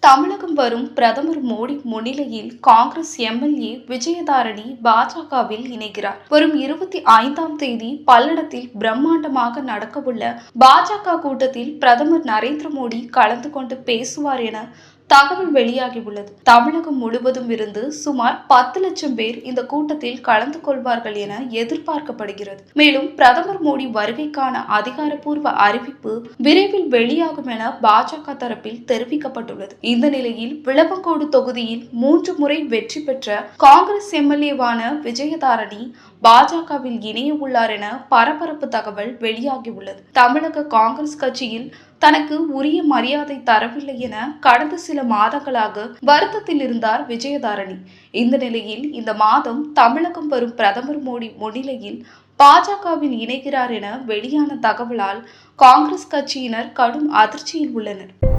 தமிழகம் வரும் பிரதமர் மோடி முன்னிலையில் காங்கிரஸ் எம்எல்ஏ விஜயதாரணி பாஜகவில் இணைகிறார். வரும் 25ஆம் தேதி பல்லடத்தில் பிரம்மாண்டமாக நடக்கவுள்ள பாஜக கூட்டத்தில் பிரதமர் நரேந்திர மோடி கலந்து கொண்டு பேசுவார் என தகவல் வெளியாகியுள்ளது. தமிழகம் முழுவதும் இருந்து சுமார் 10 லட்சம் பேர் இந்த கூட்டத்தில் கலந்து கொள்வார்கள் என எதிர்பார்க்கப்படுகிறது. மேலும் பிரதமர் மோடி வருகைக்கான அதிகாரப்பூர்வ அறிவிப்பு விரைவில் வெளியாகும் என பாஜக தரப்பில் தெரிவிக்கப்பட்டுள்ளது. இந்த நிலையில் விளவங்கோடு தொகுதியில் 3 முறை வெற்றி பெற்ற காங்கிரஸ் எம்எல்ஏவான விஜயதாரணி பாஜகவில் இணைய உள்ளார் என பரபரப்பு தகவல் வெளியாகியுள்ளது. தமிழக காங்கிரஸ் கட்சியில் தனக்கு உரிய மரியாதை தரவில்லை என கடந்த சில மாதங்களாக வருத்தத்தில் இருந்தார் விஜயதாரணி. இந்த நிலையில் இந்த மாதம் தமிழகம் வரும் பிரதமர் மோடி முன்னிலையில் பாஜகவில் இணைகிறார் என வெளியான தகவலால் காங்கிரஸ் கட்சியினர் கடும் அதிர்ச்சியில் உள்ளனர்.